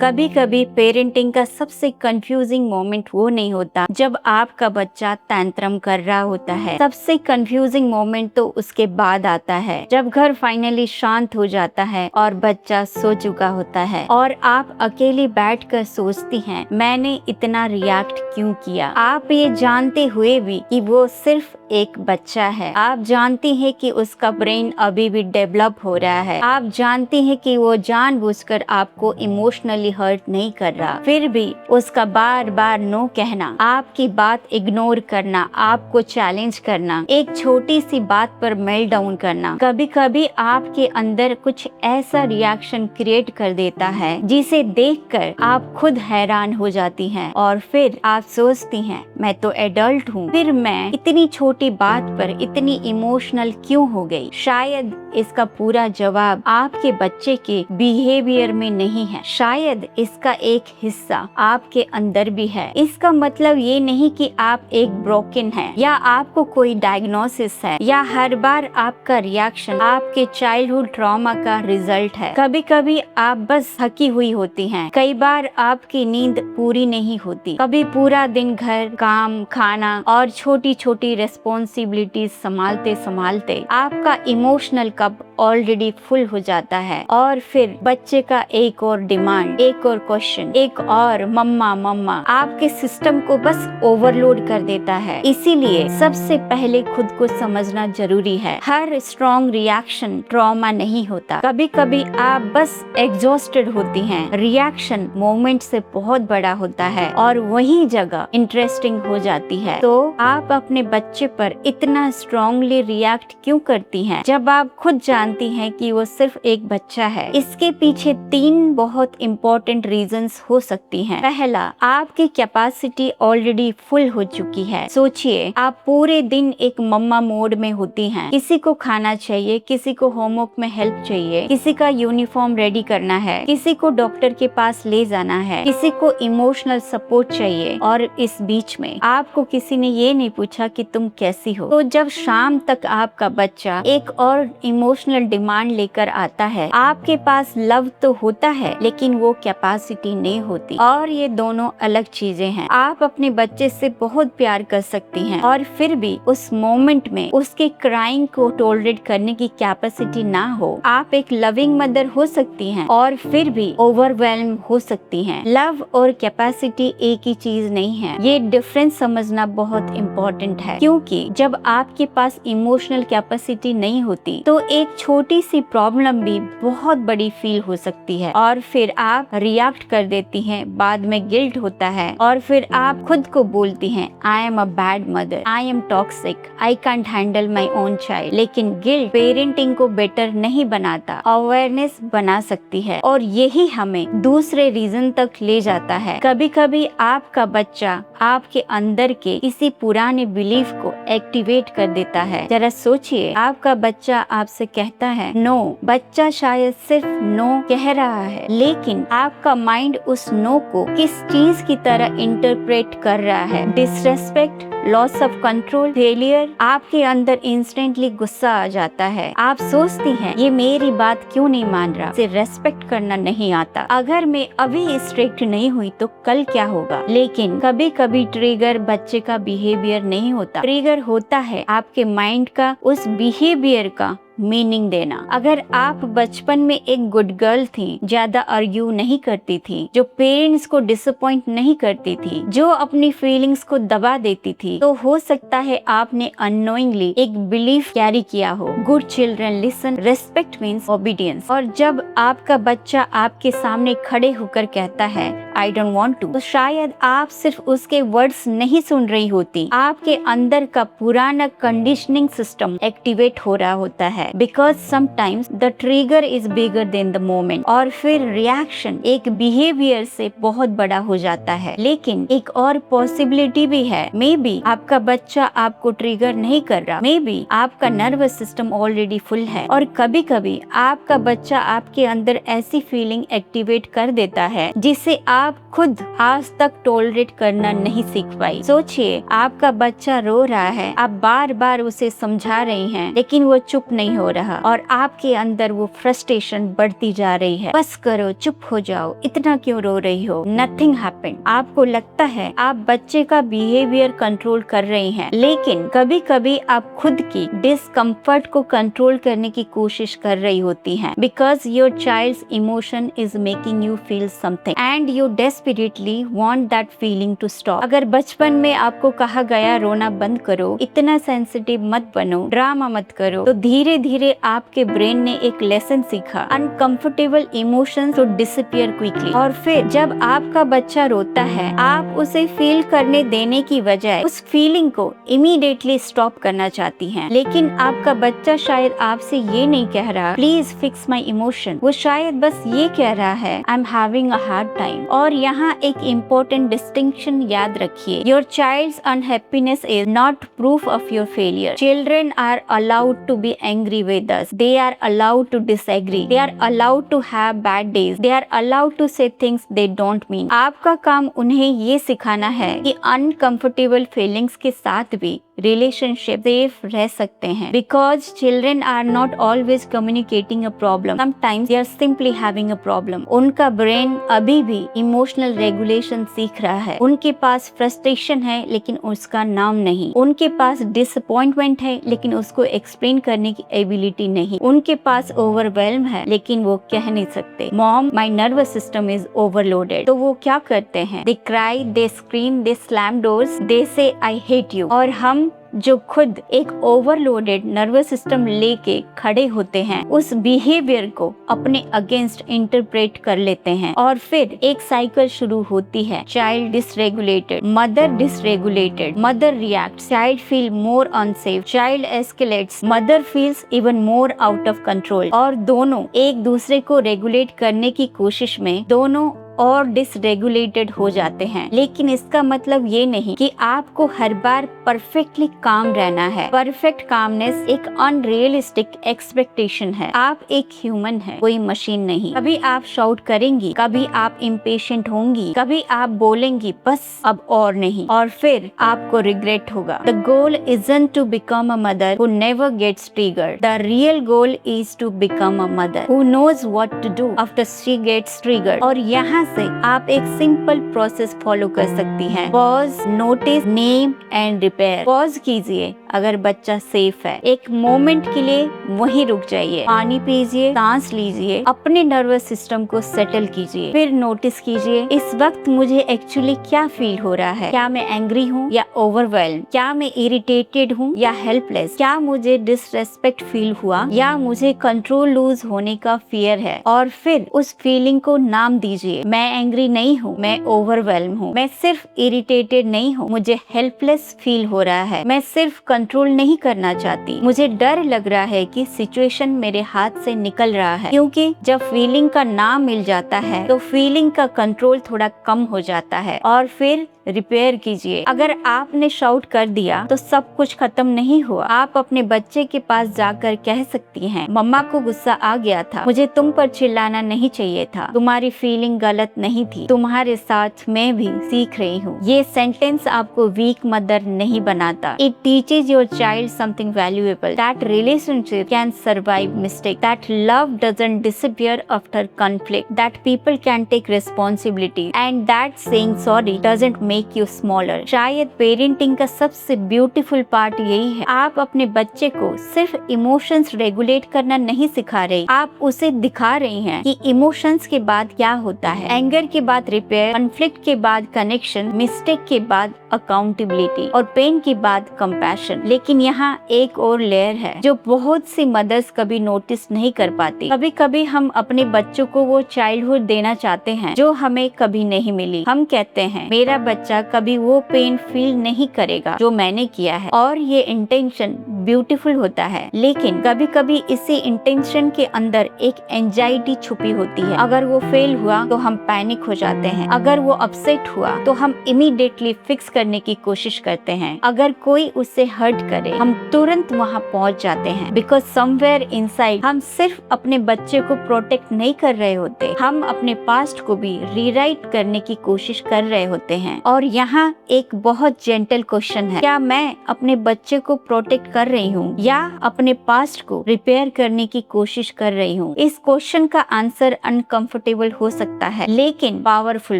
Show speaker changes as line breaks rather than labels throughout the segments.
कभी कभी पेरेंटिंग का सबसे कंफ्यूजिंग मोमेंट वो नहीं होता जब आपका बच्चा तैंत्रम कर रहा होता है। सबसे कंफ्यूजिंग मोमेंट तो उसके बाद आता है, जब घर फाइनली शांत हो जाता है और बच्चा सो चुका होता है और आप अकेले बैठकर सोचती हैं मैंने इतना रिएक्ट क्यों किया। आप ये जानते हुए भी कि वो सिर्फ एक बच्चा है, आप जानती हैं कि उसका ब्रेन अभी भी डेवलप हो रहा है, आप जानती हैं कि वो जानबूझकर आपको इमोशनली हर्ट नहीं कर रहा, फिर भी उसका बार बार नो कहना, आपकी बात इग्नोर करना, आपको चैलेंज करना, एक छोटी सी बात पर मेल्ट डाउन करना कभी कभी आपके अंदर कुछ ऐसा रिएक्शन क्रिएट कर देता है जिसे देखकर आप खुद हैरान हो जाती हैं और फिर आप सोचती हैं मैं तो एडल्ट हूँ, फिर मैं इतनी छोटी बात पर इतनी इमोशनल क्यों हो गई। शायद इसका पूरा जवाब आपके बच्चे के बिहेवियर में नहीं है, शायद इसका एक हिस्सा आपके अंदर भी है। इसका मतलब ये नहीं कि आप एक ब्रोकन है या आपको कोई डायग्नोसिस है या हर बार आपका रिएक्शन आपके चाइल्डहुड ट्रॉमा का रिजल्ट है। कभी कभी आप बस थकी हुई होती हैं, कई बार आपकी नींद पूरी नहीं होती, कभी पूरा दिन घर काम खाना और छोटी छोटी रेस्पॉन्सिबिलिटीज संभालते संभालते आपका इमोशनल कप ऑलरेडी फुल हो जाता है और फिर बच्चे का एक और डिमांड, एक और क्वेश्चन, एक और मम्मा मम्मा आपके सिस्टम को बस ओवरलोड कर देता है। इसीलिए सबसे पहले खुद को समझना जरूरी है। हर स्ट्रॉन्ग रिएक्शन ट्रॉमा नहीं होता, कभी कभी आप बस एग्जॉस्टेड होती हैं। रिएक्शन मोमेंट से बहुत बड़ा होता है और वही जगह इंटरेस्टिंग हो जाती है। तो आप अपने बच्चे पर इतना स्ट्रांगली रिएक्ट क्यों करती हैं जब आप खुद जानती हैं कि वो सिर्फ एक बच्चा है। इसके पीछे 3 बहुत इंपॉर्टेंट रीजंस हो सकती हैं। पहला, आपकी कैपेसिटी ऑलरेडी फुल हो चुकी है। सोचिए आप पूरे दिन एक मम्मा मोड में होती हैं, किसी को खाना चाहिए, किसी को होमवर्क में हेल्प चाहिए, किसी का यूनिफॉर्म रेडी करना है, किसी को डॉक्टर के पास ले जाना है, किसी को इमोशनल सपोर्ट चाहिए और इस बीच में आपको किसी ने ये नहीं पूछा कि तुम कैसी हो। तो जब शाम तक आपका बच्चा एक और इमोशनल डिमांड लेकर आता है, आपके पास लव तो होता है लेकिन वो कैपेसिटी नहीं होती और ये दोनों अलग चीजें हैं। आप अपने बच्चे से बहुत प्यार कर सकती हैं और फिर भी उस मोमेंट में उसके क्राइंग को टॉलरेट करने की कैपेसिटी ना हो। आप एक लविंग मदर हो सकती हैं और फिर भी ओवरवेल्म हो सकती हैं। लव और कैपेसिटी एक ही चीज नहीं है, ये डिफरेंस समझना बहुत इम्पोर्टेंट है, क्योंकि जब आपके पास इमोशनल कैपेसिटी नहीं होती तो एक छोटी सी प्रॉब्लम भी बहुत बड़ी फील हो सकती है और फिर आप रिएक्ट कर देती हैं, बाद में गिल्ट होता है और फिर आप खुद को बोलती हैं I am a bad mother, I am toxic, I can't handle my own child. लेकिन गिल्ट पेरेंटिंग को बेटर नहीं बनाता, अवेयरनेस बना सकती है और यही हमें दूसरे रीजन तक ले जाता है। कभी कभी आपका बच्चा आपके अंदर के किसी पुराने बिलीफ को एक्टिवेट कर देता है। जरा सोचिए, आपका बच्चा आपसे कहता है नो। बच्चा शायद सिर्फ नो कह रहा है, लेकिन आपका माइंड उस नो को किस चीज की तरह इंटरप्रेट कर रहा है? Disrespect, loss of control, failure. आपके अंदर इंस्टेंटली गुस्सा आ जाता है। आप सोचती हैं ये मेरी बात क्यों नहीं मान रहा, इसे रेस्पेक्ट करना नहीं आता, अगर मैं अभी स्ट्रिक्ट नहीं हुई तो कल क्या होगा। लेकिन कभी कभी ट्रिगर बच्चे का बिहेवियर नहीं होता, ट्रिगर होता है आपके माइंड का उस बिहेवियर का मीनिंग देना। अगर आप बचपन में एक गुड गर्ल थी, ज्यादा आर्ग्यू नहीं करती थी, जो पेरेंट्स को डिसअपॉइंट नहीं करती थी, जो अपनी फीलिंग्स को दबा देती थी, तो हो सकता है आपने अननोइंगली एक बिलीफ कैरी किया हो, good children listen, respect means obedience. और जब आपका बच्चा आपके सामने खड़े होकर कहता है आई डोंट वांट टू, तो शायद आप सिर्फ उसके वर्ड्स नहीं सुन रही होती, आपके अंदर का पुराना कंडीशनिंग सिस्टम एक्टिवेट हो रहा होता है। Because sometimes the trigger is bigger than the moment और फिर रिएक्शन एक बिहेवियर से बहुत बड़ा हो जाता है। लेकिन एक और पॉसिबिलिटी भी है, मे बी आपका बच्चा आपको ट्रिगर नहीं कर रहा, मे बी आपका नर्वस सिस्टम ऑलरेडी फुल है और कभी कभी आपका बच्चा आपके अंदर ऐसी फीलिंग एक्टिवेट कर देता है जिससे आप आप खुद आज तक टॉलरेट करना नहीं सीख पाई। सोचिए, आपका बच्चा रो रहा है, आप बार बार उसे समझा रही हैं, लेकिन वो चुप नहीं हो रहा और आपके अंदर वो फ्रस्ट्रेशन बढ़ती जा रही है। बस करो, चुप हो जाओ, इतना क्यों रो रही हो? Nothing happened. आपको लगता है आप बच्चे का बिहेवियर कंट्रोल कर रही हैं, लेकिन कभी कभी आप खुद की डिस्कम्फर्ट को कंट्रोल करने की कोशिश कर रही होती हैं, because your child's emotion is making you feel something and you desperately want that feeling to stop. अगर बचपन में आपको कहा गया रोना बंद करो, इतना सेंसिटिव मत बनो, ड्रामा मत करो, तो धीरे धीरे आपके ब्रेन ने एक लेसन सीखा, uncomfortable emotions to disappear quickly. और फिर जब आपका बच्चा रोता है, आप उसे फील करने देने की बजाय उस फीलिंग को इमीडिएटली स्टॉप करना चाहती हैं। लेकिन आपका बच्चा शायद आपसे ये नहीं कह रहा प्लीज फिक्स माई इमोशन, वो शायद बस ये कह रहा है I am having a hard time. और यहाँ एक इम्पोर्टेंट डिस्टिंक्शन याद रखिए, your child's unhappiness is not proof of your failure. Children are allowed to be angry with us, they are allowed to disagree, they are allowed to have bad days, they are allowed to say things they don't mean. आपका काम उन्हें ये सिखाना है कि uncomfortable feelings के साथ भी रिलेशनशिप सेफ रह सकते हैं, because children are not always communicating a problem, sometimes they are simply having a problem. उनका ब्रेन अभी भी इमोशनल रेगुलेशन सीख रहा है। उनके पास फ्रस्ट्रेशन है लेकिन उसका नाम नहीं, उनके पास डिसअपॉइंटमेंट है लेकिन उसको एक्सप्लेन करने की एबिलिटी नहीं, उनके पास ओवरवेल्म है लेकिन वो कह नहीं सकते mom my nervous system is overloaded. तो वो क्या करते हैं? They cry, they scream, they slam doors, they say I hate you. और हम जो खुद एक ओवरलोडेड नर्वस सिस्टम लेके खड़े होते हैं, उस बिहेवियर को अपने अगेंस्ट इंटरप्रेट कर लेते हैं और फिर एक साइकिल शुरू होती है। Child dysregulated, mother dysregulated, mother react, child feel more unsafe, child escalates, mother feels even more out of control. और दोनों एक दूसरे को रेगुलेट करने की कोशिश में दोनों और डिसरेगुलेटेड हो जाते हैं। लेकिन इसका मतलब ये नहीं कि आपको हर बार परफेक्टली काम रहना है। परफेक्ट कामनेस एक अनरियलिस्टिक एक्सपेक्टेशन है। आप एक ह्यूमन है, कोई मशीन नहीं। कभी आप शाउट करेंगी, कभी आप इम्पेशेंट होंगी, कभी आप बोलेंगी बस अब और नहीं, और फिर आपको रिग्रेट होगा। The goal isn't to become a mother who never gets triggered, the real goal is to become a mother who knows what to do after she gets triggered. और यहाँ से आप एक सिंपल प्रोसेस फॉलो कर सकती हैं। Pause, notice, name and repair. Pause कीजिए अगर बच्चा सेफ है, एक मोमेंट के लिए वहीं रुक जाइए, पानी पीजिए, सांस लीजिए, अपने नर्वस सिस्टम को सेटल कीजिए। फिर नोटिस कीजिए इस वक्त मुझे एक्चुअली क्या फील हो रहा है। क्या मैं एंग्री हूँ या ओवरवेल्म? क्या मैं इरिटेटेड हूँ या हेल्पलेस? क्या मुझे डिसरेस्पेक्ट फील हुआ या मुझे कंट्रोल लूज होने का फियर है? और फिर उस फीलिंग को नाम दीजिए। मैं एंग्री नहीं हूँ, मैं ओवरवेल्म हूँ, मैं सिर्फ इरिटेटेड नहीं हूँ, मुझे हेल्पलेस फील हो रहा है, मैं सिर्फ कंट्रोल नहीं करना चाहती, मुझे डर लग रहा है कि सिचुएशन मेरे हाथ से निकल रहा है। क्योंकि जब फीलिंग का नाम मिल जाता है तो फीलिंग का कंट्रोल थोड़ा कम हो जाता है। और फिर रिपेयर कीजिए। अगर आपने शाउट कर दिया तो सब कुछ खत्म नहीं हुआ। आप अपने बच्चे के पास जाकर कह सकती हैं, मम्मा को गुस्सा आ गया था, मुझे तुम पर चिल्लाना नहीं चाहिए था, तुम्हारी फीलिंग गलत नहीं थी, तुम्हारे साथ मैं भी सीख रही हूँ। ये सेंटेंस आपको वीक मदर नहीं बनाता। It teaches your child something valuable, that relationship can survive mistake, that love doesn't disappear after conflict, that people can take responsibility and that saying sorry doesn't make you smaller. शायद parenting का सबसे beautiful part यही है, आप अपने बच्चे को सिर्फ इमोशंस रेगुलेट करना नहीं सिखा रही, आप उसे दिखा रही हैं कि इमोशंस के बाद क्या होता है। एंगर के बाद रिपेयर, कॉन्फ्लिक्ट के बाद कनेक्शन, मिस्टेक के बाद अकाउंटेबिलिटी और पेन के बाद कंपैशन। लेकिन यहाँ एक और लेयर है जो बहुत सी मदर्स कभी नोटिस नहीं कर पाती। कभी कभी हम अपने बच्चों को वो चाइल्डहुड देना चाहते हैं जो हमें कभी नहीं मिली। हम कहते हैं मेरा बच्चा कभी वो पेन फील नहीं करेगा जो मैंने किया है, और ये इंटेंशन ब्यूटीफुल होता है, लेकिन कभी कभी इसी इंटेंशन के अंदर एक एंजाइटी छुपी होती है। अगर वो फेल हुआ तो हम पैनिक हो जाते हैं, अगर वो अपसेट हुआ तो हम इमीडिएटली फिक्स करने की कोशिश करते हैं, अगर कोई उससे हर्ट करे हम तुरंत वहाँ पहुँच जाते हैं। बिकॉज समवेयर इनसाइड हम सिर्फ अपने बच्चे को प्रोटेक्ट नहीं कर रहे होते, हम अपने पास्ट को भी रीराइट करने की कोशिश कर रहे होते हैं। और यहाँ एक बहुत जेंटल क्वेश्चन है, क्या मैं अपने बच्चे को प्रोटेक्ट कर रही हूँ या अपने पास्ट को रिपेयर करने की कोशिश कर रही हूँ? इस क्वेश्चन का आंसर अनकंफर्टेबल हो सकता है लेकिन पावरफुल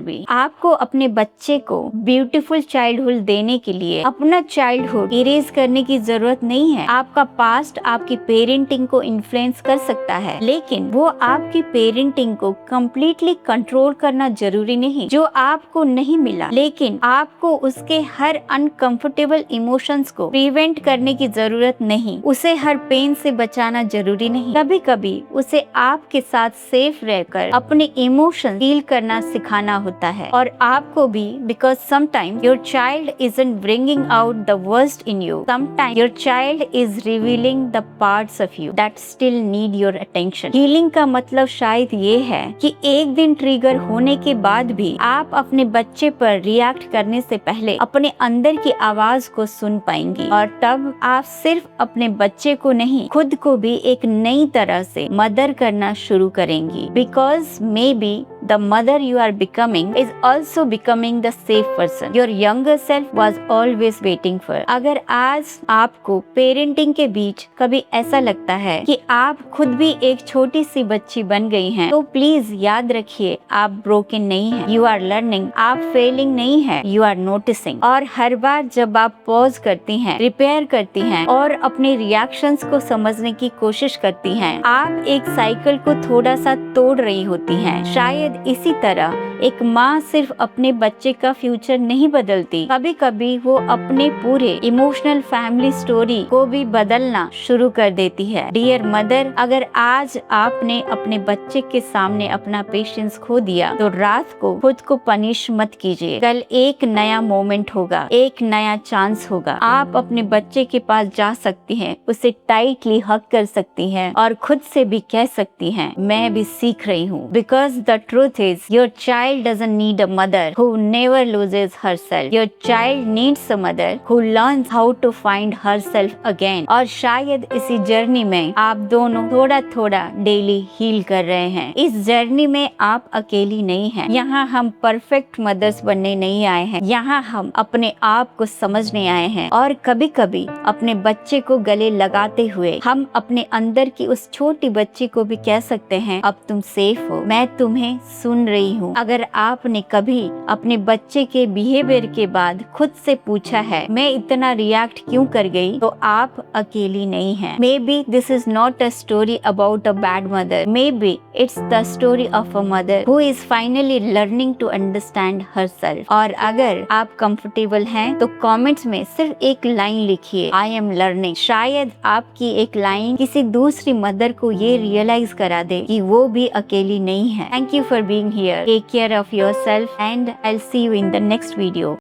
भी। आपको अपने बच्चे को ब्यूटीफुल चाइल्डहुड देने के लिए अपना चाइल्डहुड इरेज करने की जरूरत नहीं है। आपका पास्ट आपकी पेरेंटिंग को इन्फ्लुएंस कर सकता है, लेकिन वो आपकी पेरेंटिंग को कम्प्लीटली कंट्रोल करना जरूरी नहीं। जो आपको नहीं मिला, लेकिन आपको उसके हर अनकंफर्टेबल इमोशंस को प्रिवेंट करने की जरूरत नहीं, उसे हर पेन से बचाना जरूरी नहीं। कभी कभी उसे आपके साथ सेफ रहकर अपने इमोशन फील करना सिखाना होता है, और आपको भी, because sometime your child isn't bringing out the worst in you, sometime your child is revealing the parts of you that still need your attention. Healing का मतलब शायद ये है कि एक दिन ट्रिगर होने के बाद भी आप अपने बच्चे पर रिएक्ट करने से पहले अपने अंदर की आवाज को सुन पाएंगी, और तब आप सिर्फ अपने बच्चे को नहीं, खुद को भी एक नई तरह से मदर करना शुरू करेंगी। Because may be the mother you are becoming is also becoming the safe person your younger self was always waiting for। अगर आज आपको पेरेंटिंग के बीच कभी ऐसा लगता है कि आप खुद भी एक छोटी सी बच्ची बन गई हैं, तो प्लीज याद रखिए आप ब्रोकन नहीं हैं, यू आर लर्निंग, आप फेलिंग नहीं है, यू आर नोटिसिंग। और हर बार जब आप पॉज करती हैं, रिपेयर करती हैं और अपने रिएक्शंस को समझने की कोशिश करती हैं, आप एक साइकिल को थोड़ा सा तोड़ रही होती हैं। शायद इसी तरह एक माँ सिर्फ अपने बच्चे का फ्यूचर नहीं बदलती, कभी कभी वो अपने पूरे इमोशनल फैमिली स्टोरी को भी बदलना शुरू कर देती है। डियर मदर, अगर आज आपने अपने बच्चे के सामने अपना पेशेंस खो दिया तो रात को खुद को पनिश मत कीजिए। कल एक नया मोमेंट होगा, एक नया चांस होगा। आप अपने बच्चे के पास जा सकती हैं, उसे टाइटली हग कर सकती हैं और खुद से भी कह सकती हैं, मैं भी सीख रही हूँ। Because the truth is your child doesn't need a mother who never loses herself. Your child needs a mother who learns how to find herself again. और शायद इसी जर्नी में आप दोनों थोड़ा थोड़ा डेली हील कर रहे हैं। इस जर्नी में आप अकेली नहीं हैं। यहाँ हम परफेक्ट मदर्स बनने नहीं आए हैं, यहाँ हम अपने आप को समझने आए हैं। और कभी कभी अपने बच्चे को गले लगाते हुए हम अपने अंदर की उस छोटी बच्ची को भी कह सकते हैं, अब तुम सेफ हो, मैं तुम्हें सुन रही हूँ। अगर आपने कभी अपने बच्चे के बिहेवियर के बाद खुद से पूछा है, मैं इतना रिएक्ट क्यों कर गई, तो आप अकेली नहीं हैं। Maybe this is not a story about a bad mother, maybe it's the story of a mother who is finally learning to understand herself. और अगर आप कंफर्टेबल हैं तो कमेंट्स में सिर्फ एक लाइन लिखिए, आई एम लर्निंग। शायद आपकी एक लाइन किसी दूसरी मदर को ये रियलाइज करा दे कि वो भी अकेली नहीं है। Thank you for being here. Take care of yourself and I'll see you in the next video.